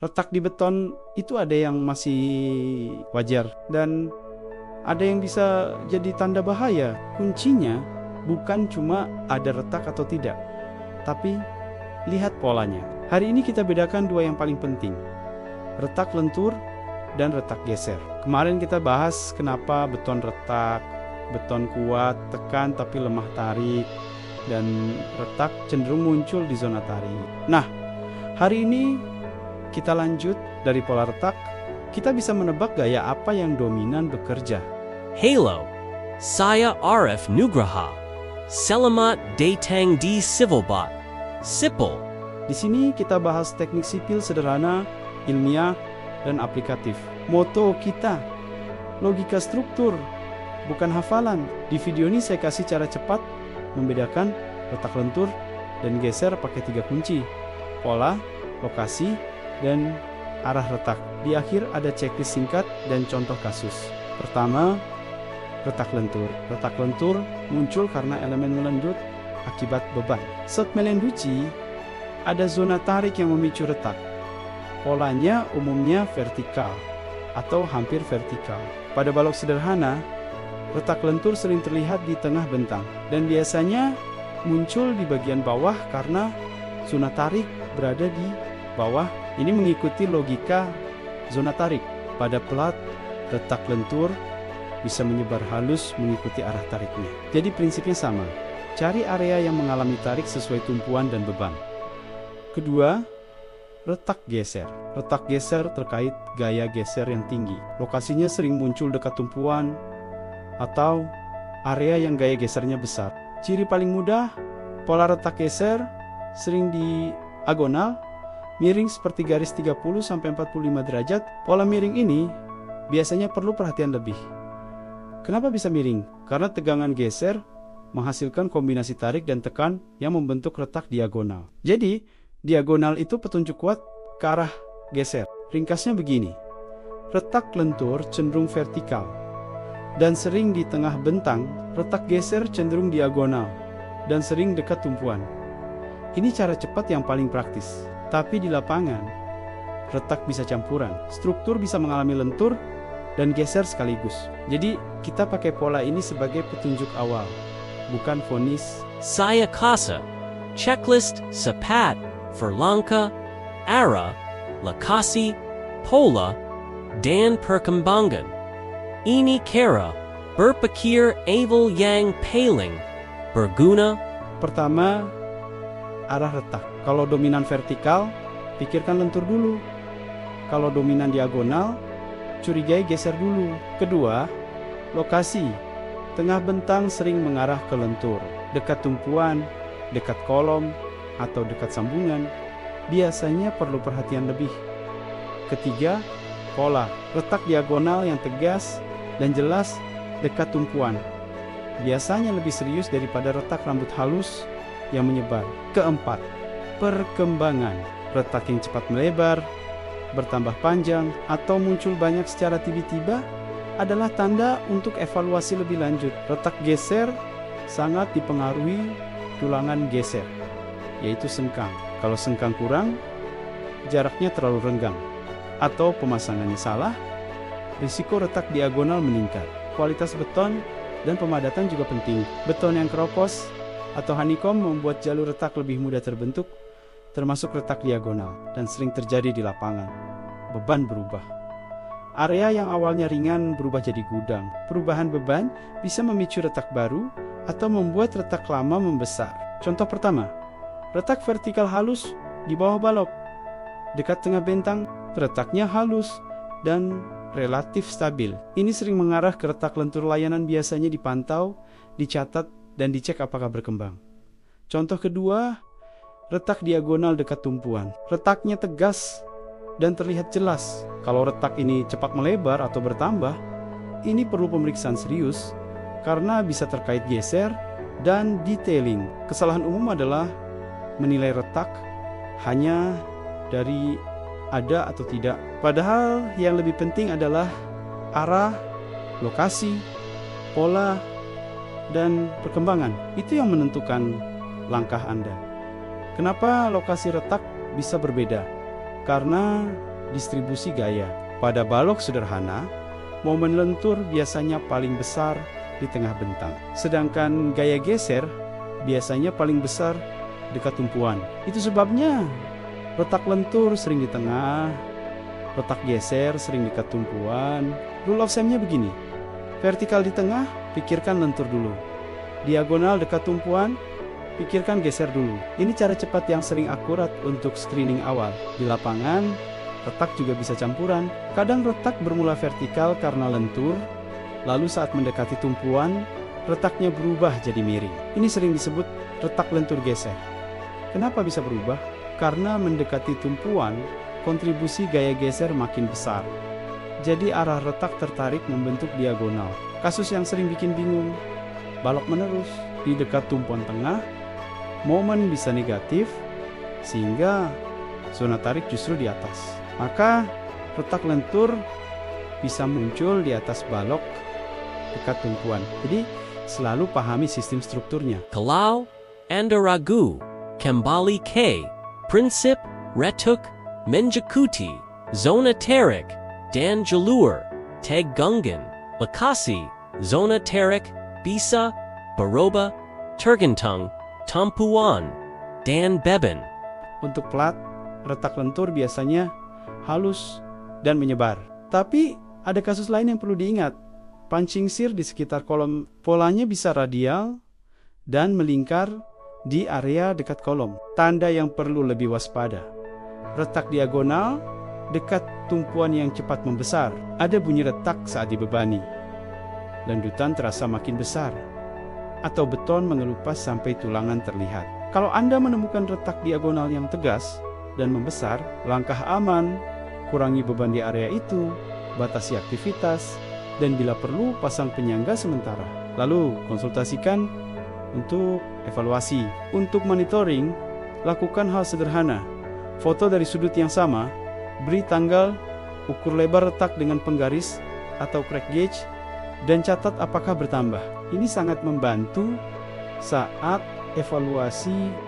Retak di beton itu ada yang masih wajar dan ada yang bisa jadi tanda bahaya. Kuncinya bukan cuma ada retak atau tidak, tapi lihat polanya. Hari ini kita bedakan dua yang paling penting, retak lentur dan retak geser. Kemarin kita bahas kenapa beton retak, beton kuat, tekan tapi lemah tarik, dan retak cenderung muncul di zona tarik. Nah, hari ini kita lanjut dari pola retak, kita bisa menebak gaya apa yang dominan bekerja. Halo, saya Arif Nugraha. Selamat datang di Civilbot. Sipil. Di sini kita bahas teknik sipil sederhana, ilmiah, dan aplikatif. Moto kita, logika struktur, bukan hafalan. Di video ini saya kasih cara cepat membedakan retak lentur dan geser pakai 3 kunci. Pola, lokasi, dan arah retak. Di akhir ada checklist singkat dan contoh kasus. Pertama, retak lentur. Retak lentur muncul karena elemen melendut akibat beban. Saat melenduti, ada zona tarik yang memicu retak. Polanya umumnya vertikal atau hampir vertikal. Pada balok sederhana, retak lentur sering terlihat di tengah bentang dan biasanya muncul di bagian bawah karena zona tarik berada di bawah. Ini mengikuti logika zona tarik. Pada plat, retak lentur bisa menyebar halus mengikuti arah tariknya. Jadi prinsipnya sama. Cari area yang mengalami tarik sesuai tumpuan dan beban. Kedua, retak geser. Retak geser terkait gaya geser yang tinggi. Lokasinya sering muncul dekat tumpuan atau area yang gaya gesernya besar. Ciri paling mudah, pola retak geser sering diagonal, miring seperti garis 30-45 derajat. Pola miring ini biasanya perlu perhatian lebih. Kenapa bisa miring? Karena tegangan geser menghasilkan kombinasi tarik dan tekan yang membentuk retak diagonal. Jadi, diagonal itu petunjuk kuat ke arah geser. Ringkasnya begini, retak lentur cenderung vertikal dan sering di tengah bentang. Retak geser cenderung diagonal dan sering dekat tumpuan. Ini cara cepat yang paling praktis. Tapi di lapangan, retak bisa campuran. Struktur bisa mengalami lentur dan geser sekaligus. Jadi, kita pakai pola ini sebagai petunjuk awal, bukan vonis. Saya kasa. Checklist sapat for langkah, arah, lokasi, pola, dan perkembangan. Ini kira berpikir aval yang paling berguna. Pertama, arah retak. Kalau dominan vertikal, pikirkan lentur dulu. Kalau dominan diagonal, curigai geser dulu. Kedua, lokasi. Tengah bentang sering mengarah ke lentur. Dekat tumpuan, dekat kolom, atau dekat sambungan, biasanya perlu perhatian lebih. Ketiga, pola. Retak diagonal yang tegas dan jelas dekat tumpuan. Biasanya lebih serius daripada retak rambut halus yang menyebar. Keempat, perkembangan. Retak yang cepat melebar, bertambah panjang, atau muncul banyak secara tiba-tiba adalah tanda untuk evaluasi lebih lanjut. Retak geser sangat dipengaruhi tulangan geser, yaitu sengkang. Kalau sengkang kurang, jaraknya terlalu renggang, atau pemasangannya salah, risiko retak diagonal meningkat. Kualitas beton dan pemadatan juga penting. Beton yang keropos atau honeycomb membuat jalur retak lebih mudah terbentuk, termasuk retak diagonal, dan sering terjadi di lapangan. Beban berubah. Area yang awalnya ringan berubah jadi gudang. Perubahan beban bisa memicu retak baru atau membuat retak lama membesar. Contoh pertama, retak vertikal halus di bawah balok. Dekat tengah bentang, retaknya halus dan relatif stabil. Ini sering mengarah ke retak lentur. Layanan biasanya dipantau, dicatat, dan dicek apakah berkembang. Contoh kedua, retak diagonal dekat tumpuan. Retaknya tegas dan terlihat jelas. Kalau retak ini cepat melebar atau bertambah, ini perlu pemeriksaan serius karena bisa terkait geser dan detailing. Kesalahan umum adalah menilai retak hanya dari ada atau tidak. Padahal yang lebih penting adalah arah, lokasi, pola, dan perkembangan. Itu yang menentukan langkah Anda. Kenapa lokasi retak bisa berbeda? Karena distribusi gaya. Pada balok sederhana, momen lentur biasanya paling besar di tengah bentang. Sedangkan gaya geser biasanya paling besar dekat tumpuan. Itu sebabnya letak lentur sering di tengah, letak geser sering dekat tumpuan. Rule of thumb-nya begini. Vertikal di tengah, pikirkan lentur dulu. Diagonal dekat tumpuan, pikirkan geser dulu. Ini cara cepat yang sering akurat untuk screening awal. Di lapangan, retak juga bisa campuran. Kadang retak bermula vertikal karena lentur, lalu saat mendekati tumpuan, retaknya berubah jadi miring. Ini sering disebut retak lentur geser. Kenapa bisa berubah? Karena mendekati tumpuan, kontribusi gaya geser makin besar. Jadi arah retak tertarik membentuk diagonal. Kasus yang sering bikin bingung, balok menerus di dekat tumpuan tengah, momen bisa negatif, sehingga zona tarik justru di atas. Maka retak lentur bisa muncul di atas balok dekat tumpuan. Jadi selalu pahami sistem strukturnya. Kalau Anda ragu, kembali ke prinsip retuk menjakuti zona tarik dan jalur tegangan. Lokasi zona tarik bisa berubah tergantung tumpuan dan beban. Untuk plat, retak lentur biasanya halus dan menyebar. Tapi ada kasus lain yang perlu diingat. Pancing sir di sekitar kolom polanya bisa radial dan melingkar di area dekat kolom. Tanda yang perlu lebih waspada. Retak diagonal dekat tumpuan yang cepat membesar. Ada bunyi retak saat dibebani. Lendutan terasa makin besar. Atau beton mengelupas sampai tulangan terlihat. Kalau Anda menemukan retak diagonal yang tegas dan membesar, langkah aman, kurangi beban di area itu, batasi aktivitas, dan bila perlu pasang penyangga sementara. Lalu konsultasikan untuk evaluasi. Untuk monitoring, lakukan hal sederhana. Foto dari sudut yang sama, beri tanggal, ukur lebar retak dengan penggaris atau crack gauge, dan catat apakah bertambah. Ini sangat membantu saat evaluasi